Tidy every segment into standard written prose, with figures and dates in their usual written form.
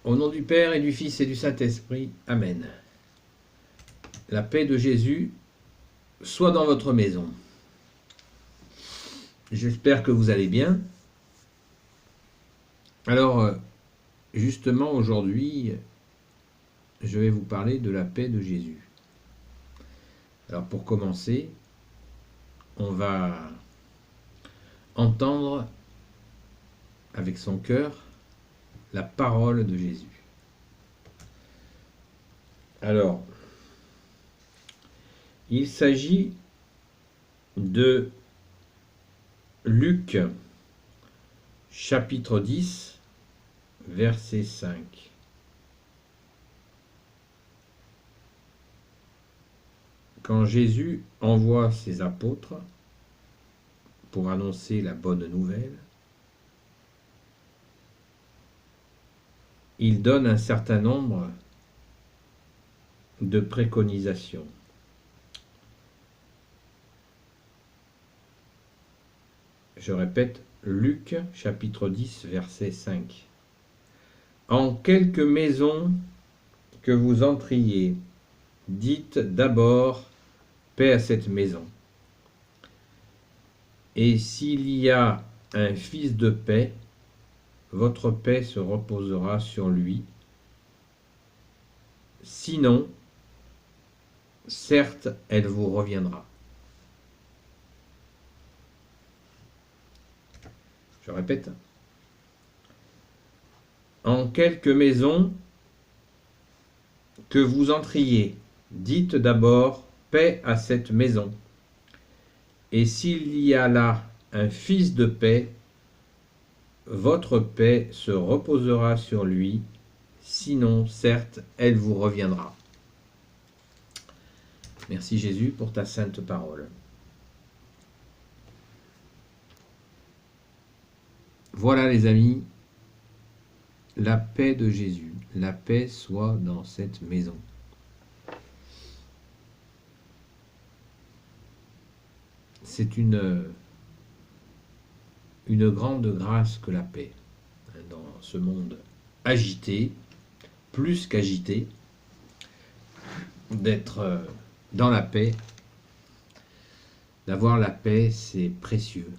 Au nom du Père et du Fils et du Saint-Esprit. Amen. La paix de Jésus soit dans votre maison. J'espère que vous allez bien. Alors, justement, aujourd'hui, je vais vous parler de la paix de Jésus. Alors, pour commencer, on va entendre avec son cœur la parole de Jésus. Alors, il s'agit de Luc, chapitre 10, verset 5. Quand Jésus envoie ses apôtres pour annoncer la bonne nouvelle, il donne un certain nombre de préconisations. Je répète, Luc chapitre 10, verset 5. En quelque maison que vous entriez, dites d'abord paix à cette maison. Et s'il y a un fils de paix, votre paix se reposera sur lui. Sinon, certes, elle vous reviendra. Je répète. En quelque maison que vous entriez, dites d'abord paix à cette maison. Et s'il y a là un fils de paix, votre paix se reposera sur lui. Sinon, certes, elle vous reviendra. Merci Jésus pour ta sainte parole. Voilà les amis, la paix de Jésus. La paix soit dans cette maison. C'est une grande grâce que la paix dans ce monde agité, plus qu'agité, d'être dans la paix. D'avoir la paix, c'est précieux.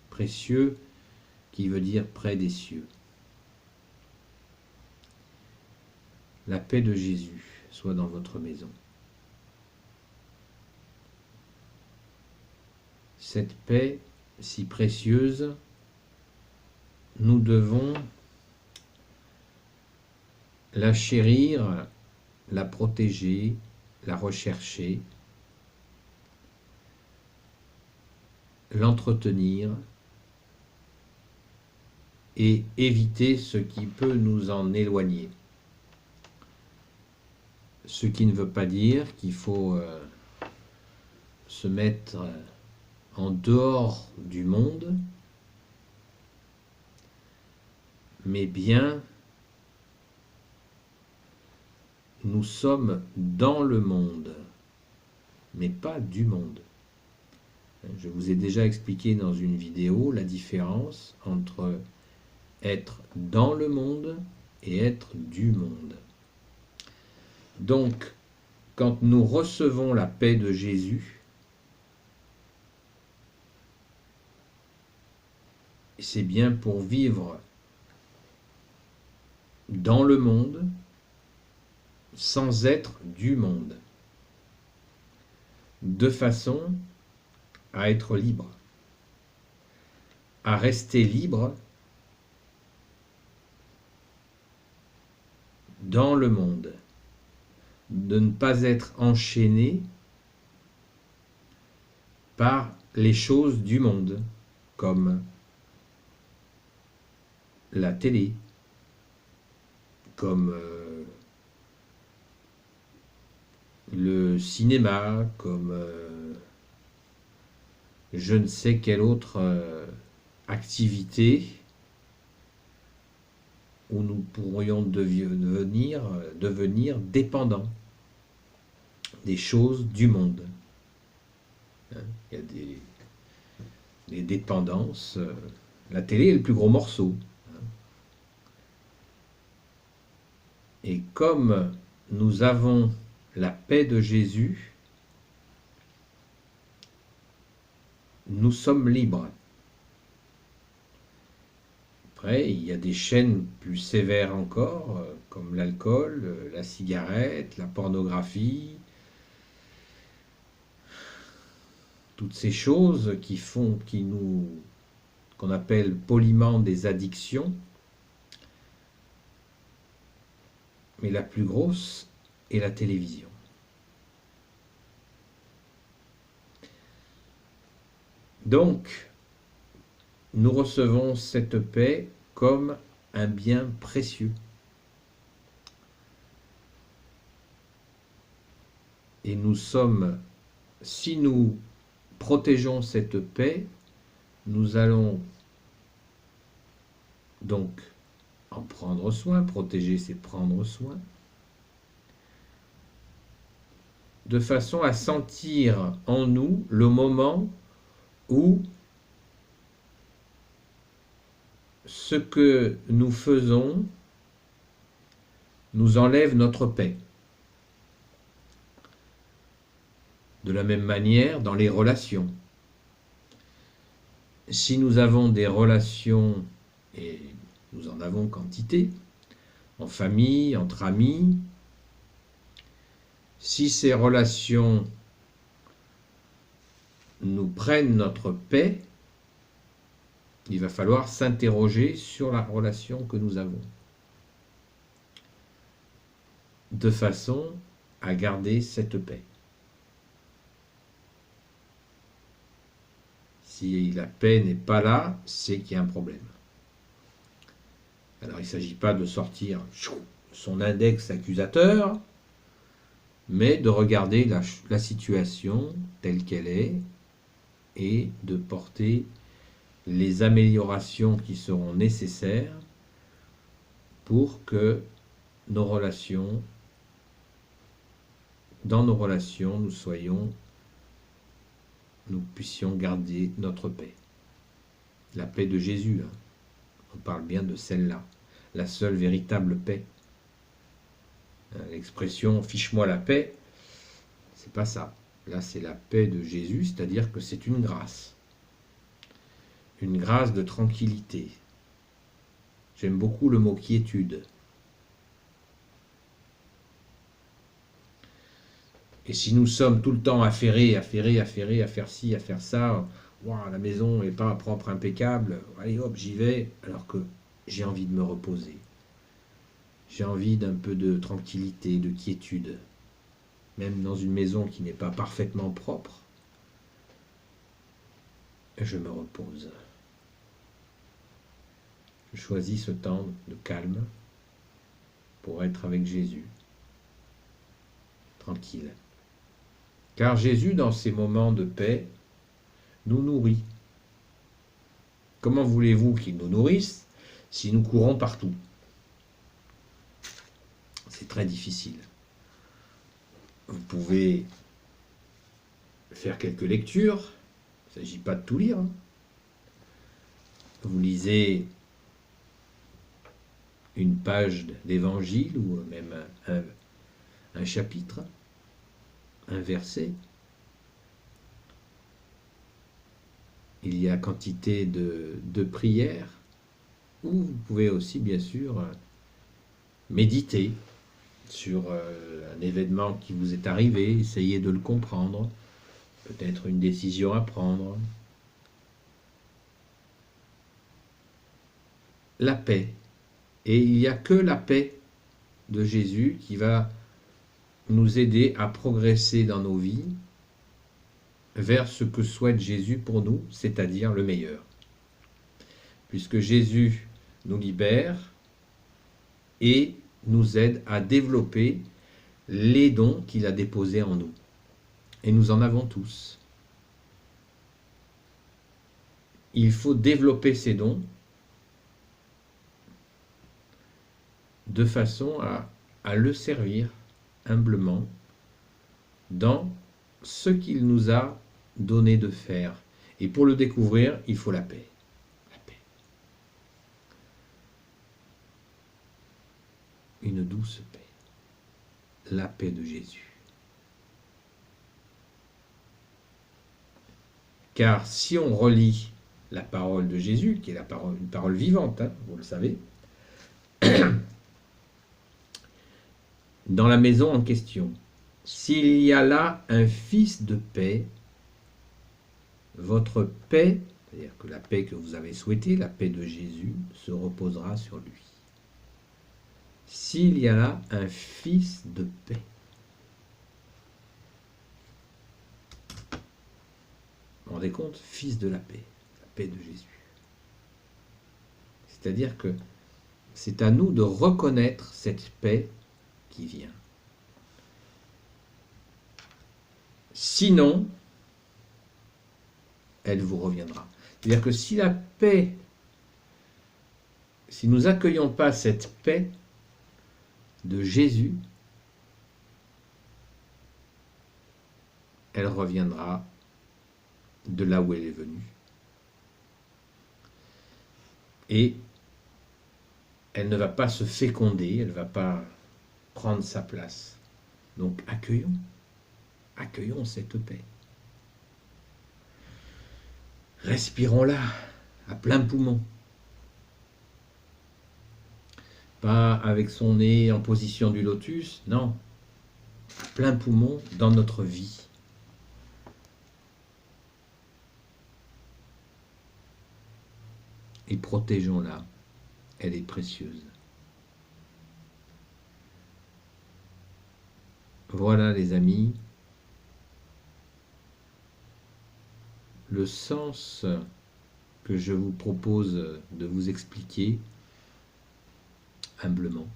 Précieux qui veut dire près des cieux. La paix de Jésus soit dans votre maison. Cette paix si précieuse, nous devons la chérir, la protéger, la rechercher, l'entretenir et éviter ce qui peut nous en éloigner. Ce qui ne veut pas dire qu'il faut se mettre en dehors du monde, mais bien nous sommes dans le monde, mais pas du monde. Je vous ai déjà expliqué dans une vidéo la différence entre être dans le monde et être du monde. Donc, quand nous recevons la paix de Jésus, c'est bien pour vivre dans le monde sans être du monde, de façon à être libre, à rester libre dans le monde, de ne pas être enchaîné par les choses du monde, comme la télé, comme le cinéma, comme je ne sais quelle autre activité où nous pourrions devenir dépendants des choses du monde. Il y a des dépendances. La télé est le plus gros morceau. Et comme nous avons la paix de Jésus, nous sommes libres. Après, il y a des chaînes plus sévères encore, comme l'alcool, la cigarette, la pornographie, toutes ces choses qu'on appelle poliment des addictions. Mais la plus grosse est la télévision. Donc, nous recevons cette paix comme un bien précieux. Et si nous protégeons cette paix, nous allons donc en prendre soin. Protéger, c'est prendre soin, de façon à sentir en nous le moment où ce que nous faisons nous enlève notre paix. De la même manière, dans les relations. Si nous avons des relations, et nous en avons quantité, en famille, entre amis, si ces relations nous prennent notre paix, il va falloir s'interroger sur la relation que nous avons, de façon à garder cette paix. Si la paix n'est pas là, c'est qu'il y a un problème. Alors il ne s'agit pas de sortir son index accusateur, mais de regarder la situation telle qu'elle est et de porter les améliorations qui seront nécessaires pour que dans nos relations, nous puissions garder notre paix. La paix de Jésus, hein. On parle bien de celle-là, la seule véritable paix. L'expression « fiche-moi la paix », c'est pas ça. Là, c'est la paix de Jésus, c'est-à-dire que c'est une grâce de tranquillité. J'aime beaucoup le mot quiétude. Et si nous sommes tout le temps affairés, à faire ci, à faire ça, wow, la maison n'est pas propre, impeccable, allez hop, j'y vais, alors que j'ai envie de me reposer. J'ai envie d'un peu de tranquillité, de quiétude. Même dans une maison qui n'est pas parfaitement propre, je me repose. Je choisis ce temps de calme pour être avec Jésus, tranquille. Car Jésus, dans ces moments de paix, nous nourrit. Comment voulez-vous qu'il nous nourrisse si nous courons partout? C'est très difficile. Vous pouvez faire quelques lectures, il ne s'agit pas de tout lire. Vous lisez une page d'évangile ou même un chapitre, un verset. Il y a quantité de prières, ou vous pouvez aussi bien sûr méditer sur un événement qui vous est arrivé, essayer de le comprendre, peut-être une décision à prendre. La paix. Et il n'y a que la paix de Jésus qui va nous aider à progresser dans nos vies vers ce que souhaite Jésus pour nous, c'est-à-dire le meilleur. Puisque Jésus nous libère et nous aide à développer les dons qu'il a déposés en nous. Et nous en avons tous. Il faut développer ces dons de façon à le servir humblement dans ce qu'il nous a donné de faire. Et pour le découvrir, il faut la paix. La paix. une douce paix, la paix de Jésus. Car si on relit la parole de Jésus, qui est une parole vivante, hein, vous le savez, dans la maison en question, s'il y a là un fils de paix, votre paix, c'est-à-dire que la paix que vous avez souhaitée, la paix de Jésus, se reposera sur lui. S'il y a là un fils de paix. Vous vous rendez compte? Fils de la paix de Jésus. C'est-à-dire que c'est à nous de reconnaître cette paix qui vient. Sinon, elle vous reviendra. C'est-à-dire que si la paix, si nous n'accueillons pas cette paix de Jésus, elle reviendra de là où elle est venue. Et elle ne va pas se féconder, elle ne va pas prendre sa place. Donc accueillons cette paix. Respirons-la à plein poumon. Pas avec son nez en position du lotus, non. À plein poumon dans notre vie. Et protégeons-la, elle est précieuse. Voilà les amis, le sens que je vous propose de vous expliquer humblement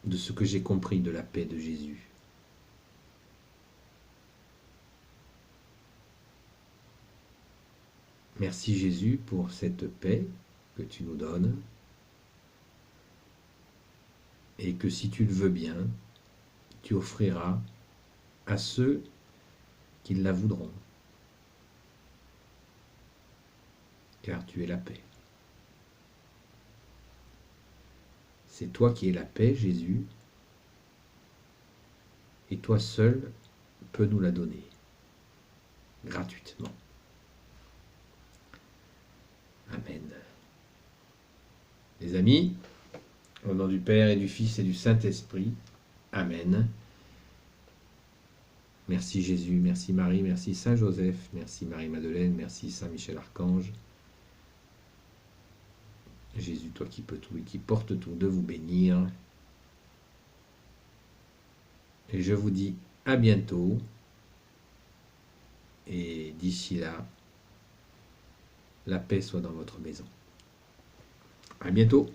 de ce que j'ai compris de la paix de Jésus. Merci Jésus pour cette paix que tu nous donnes et que si tu le veux bien, tu offriras à ceux qui la voudront. Car tu es la paix. C'est toi qui es la paix, Jésus, et toi seul peux nous la donner, gratuitement. Amen. Les amis, au nom du Père et du Fils et du Saint-Esprit, Amen. Merci Jésus, merci Marie, merci Saint Joseph, merci Marie-Madeleine, merci Saint Michel-Archange. Jésus, toi qui peux tout et qui porte tout, de vous bénir. Et je vous dis à bientôt. Et d'ici là, la paix soit dans votre maison. À bientôt.